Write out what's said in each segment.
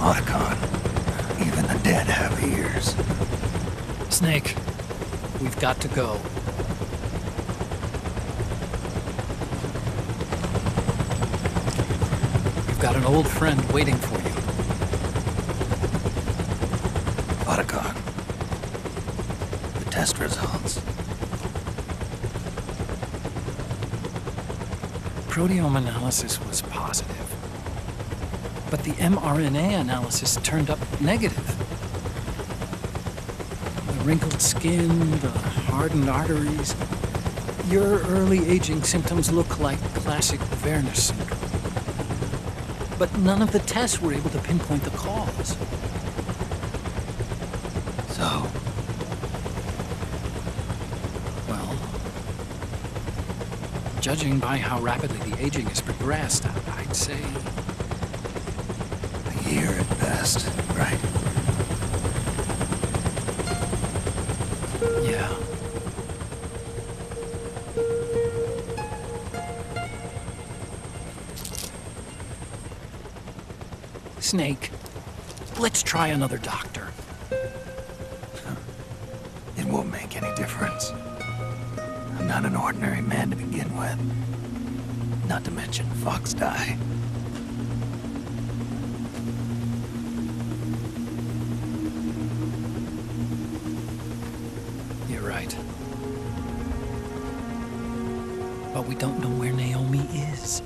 Otacon. Even the dead have ears. Snake, we've got to go. You've got an old friend waiting for you. Otacon. The test results. Proteome analysis was positive. But the mRNA analysis turned up negative. The wrinkled skin, the hardened arteries. Your early aging symptoms look like classic Werner syndrome. But none of the tests were able to pinpoint the cause. So? Well, judging by how rapidly the aging has progressed, I'd say... A year at best, right? Yeah. Snake, let's try another doctor. It won't make any difference. I'm not an ordinary man to begin with. Not to mention Fox die. You're right. But we don't know where Naomi is.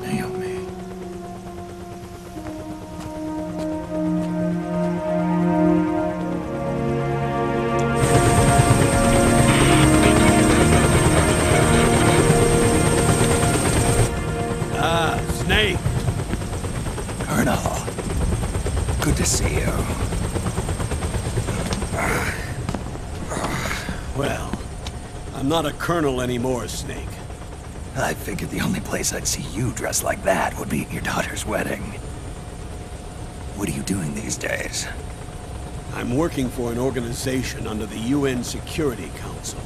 Naomi. Snake! Colonel. Good to see you. Well, I'm not a colonel anymore, Snake. I figured the only place I'd see you dressed like that would be at your daughter's wedding. What are you doing these days? I'm working for an organization under the UN Security Council.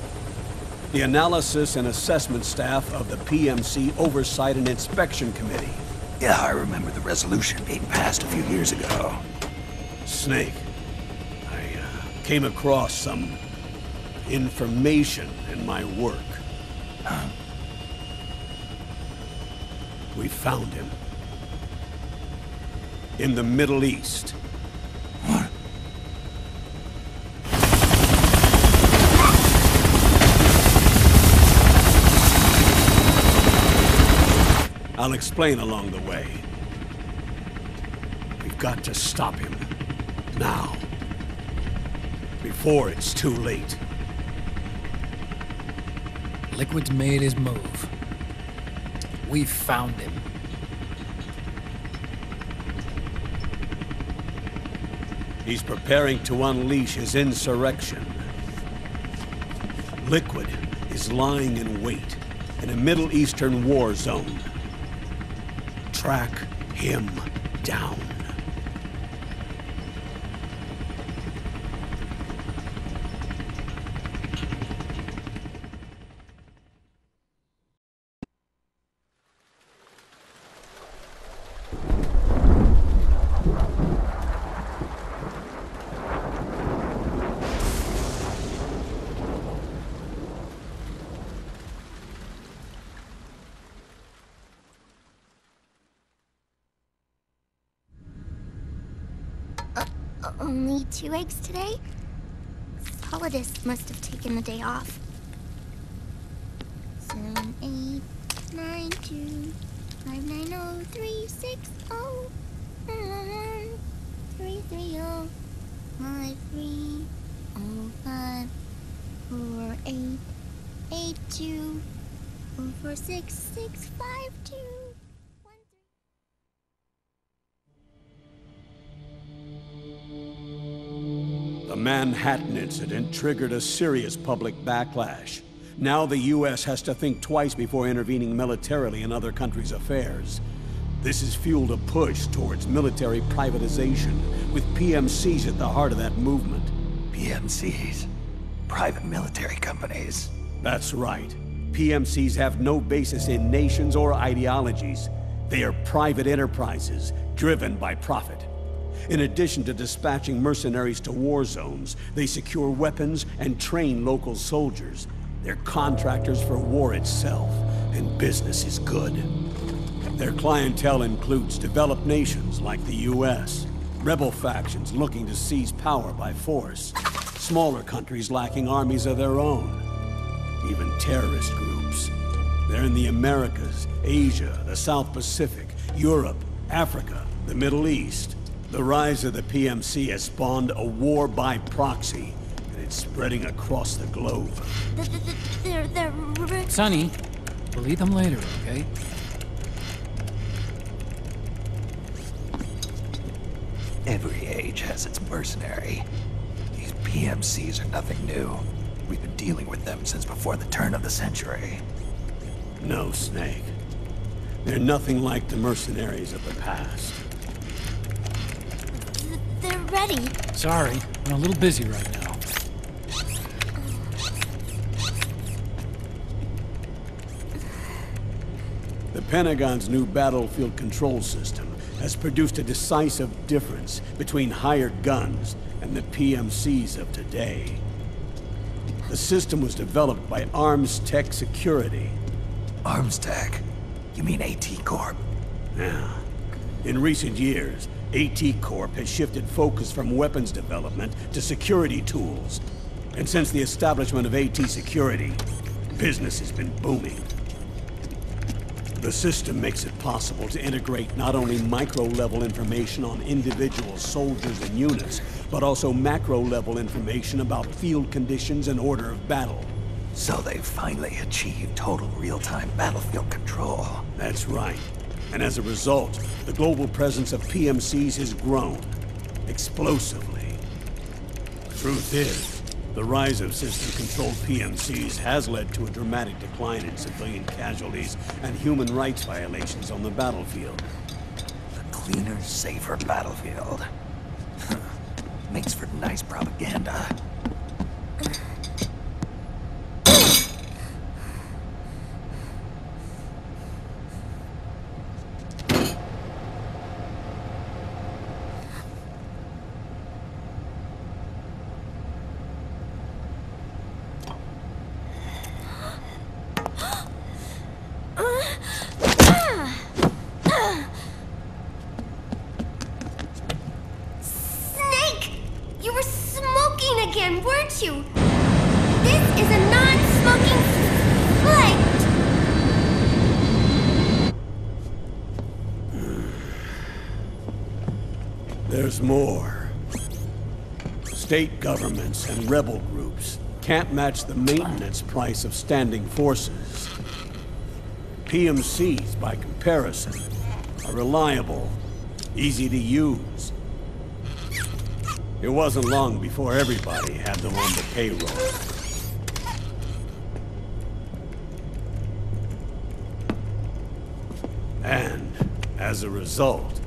The Analysis and Assessment Staff of the PMC Oversight and Inspection Committee. Yeah, I remember the resolution being passed a few years ago. Snake, I came across some information in my work. Huh? We found him. In the Middle East. What? I'll explain along the way. We've got to stop him. Now. Before it's too late. Liquid's made his move. We've found him. He's preparing to unleash his insurrection. Liquid is lying in wait in a Middle Eastern war zone. Track him down. Only 2 eggs today? Solidus must have taken the day off. 7, 8, 9, 2, 5, 9, 0, 3, 6, 0, 3, 3, 0, 5, 3, 0, 5, 4, 8, 8, 2, 4, 4, 6, 6, 5, 2. The Manhattan incident triggered a serious public backlash. Now the U.S. has to think twice before intervening militarily in other countries' affairs. This has fueled a push towards military privatization, with PMCs at the heart of that movement. PMCs? Private military companies? That's right. PMCs have no basis in nations or ideologies. They are private enterprises, driven by profit. In addition to dispatching mercenaries to war zones, they secure weapons and train local soldiers. They're contractors for war itself, and business is good. Their clientele includes developed nations like the US, rebel factions looking to seize power by force, smaller countries lacking armies of their own, even terrorist groups. They're in the Americas, Asia, the South Pacific, Europe, Africa, the Middle East. The rise of the PMC has spawned a war by proxy, and it's spreading across the globe. They're... Sonny, we'll eat them later, okay? Every age has its mercenary. These PMCs are nothing new. We've been dealing with them since before the turn of the century. No, Snake. They're nothing like the mercenaries of the past. They're ready. Sorry, I'm a little busy right now. The Pentagon's new battlefield control system has produced a decisive difference between hired guns and the PMCs of today. The system was developed by Arms Tech Security. Arms Tech? You mean AT Corp? Yeah. In recent years, AT Corp has shifted focus from weapons development to security tools. And since the establishment of AT Security, business has been booming. The system makes it possible to integrate not only micro-level information on individual soldiers and units, but also macro-level information about field conditions and order of battle. So they've finally achieved total real-time battlefield control. That's right. And as a result, the global presence of PMCs has grown explosively. Truth is, the rise of system-controlled PMCs has led to a dramatic decline in civilian casualties and human rights violations on the battlefield. A cleaner, safer battlefield. Makes for nice propaganda. Weren't you? This is a non-smoking flight! There's more. State governments and rebel groups can't match the maintenance price of standing forces. PMCs, by comparison, are reliable, easy to use. It wasn't long before everybody had them on the payroll. And, as a result,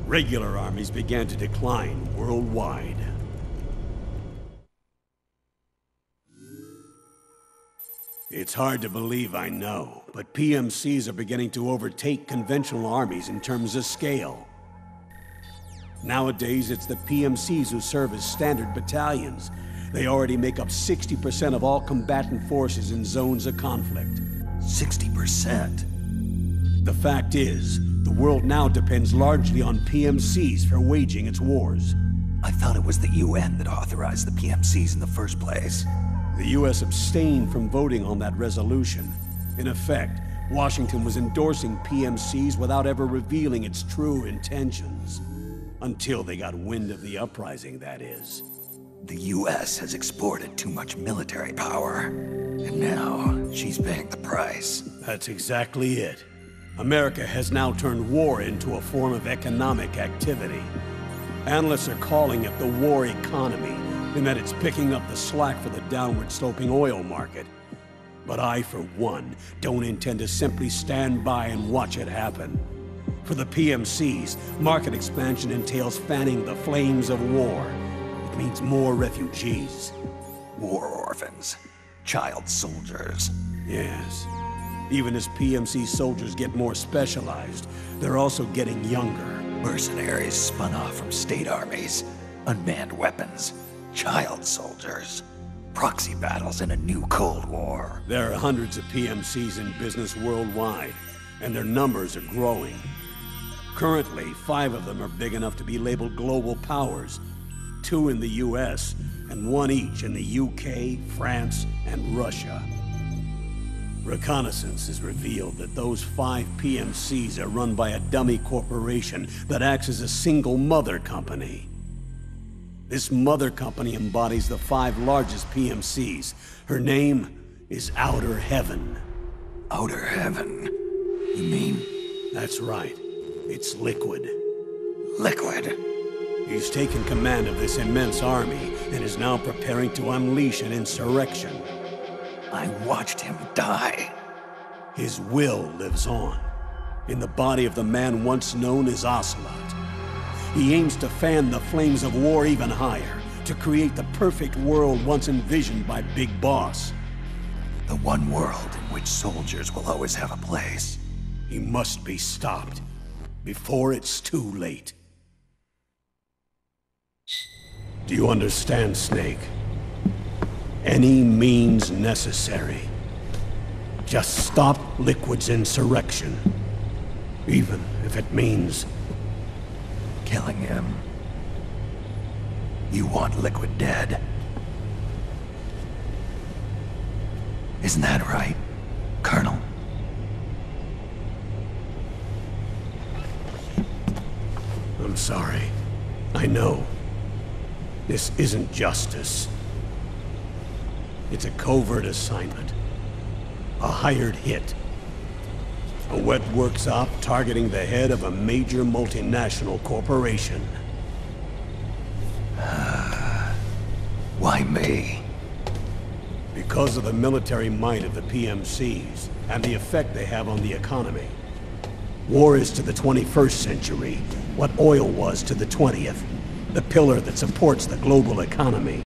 regular armies began to decline worldwide. It's hard to believe, I know, but PMCs are beginning to overtake conventional armies in terms of scale. Nowadays, it's the PMCs who serve as standard battalions. They already make up 60% of all combatant forces in zones of conflict. 60%? The fact is, the world now depends largely on PMCs for waging its wars. I thought it was the UN that authorized the PMCs in the first place. The US abstained from voting on that resolution. In effect, Washington was endorsing PMCs without ever revealing its true intentions. Until they got wind of the uprising, that is. The US has exported too much military power. And now, she's paying the price. That's exactly it. America has now turned war into a form of economic activity. Analysts are calling it the war economy, in that it's picking up the slack for the downward-sloping oil market. But I, for one, don't intend to simply stand by and watch it happen. For the PMCs, market expansion entails fanning the flames of war. It means more refugees. War orphans. Child soldiers. Yes. Even as PMC soldiers get more specialized, they're also getting younger. Mercenaries spun off from state armies, unmanned weapons, child soldiers, proxy battles in a new Cold War. There are hundreds of PMCs in business worldwide, and their numbers are growing. Currently, 5 of them are big enough to be labeled global powers, 2 in the US, and 1 each in the UK, France, and Russia. Reconnaissance has revealed that those 5 PMCs are run by a dummy corporation that acts as a single mother company. This mother company embodies the 5 largest PMCs. Her name is Outer Heaven. Outer Heaven? You mean? That's right. It's Liquid. Liquid? He's taken command of this immense army and is now preparing to unleash an insurrection. I watched him die. His will lives on, in the body of the man once known as Ocelot. He aims to fan the flames of war even higher, to create the perfect world once envisioned by Big Boss. The one world in which soldiers will always have a place. He must be stopped, before it's too late. Do you understand, Snake? Any means necessary. Just stop Liquid's insurrection. Even if it means killing him. You want Liquid dead. Isn't that right, Colonel? I'm sorry. I know. This isn't justice. It's a covert assignment. A hired hit. A wet works op targeting the head of a major multinational corporation. Why me? Because of the military might of the PMCs, and the effect they have on the economy. War is to the 21st century what oil was to the 20th. The pillar that supports the global economy.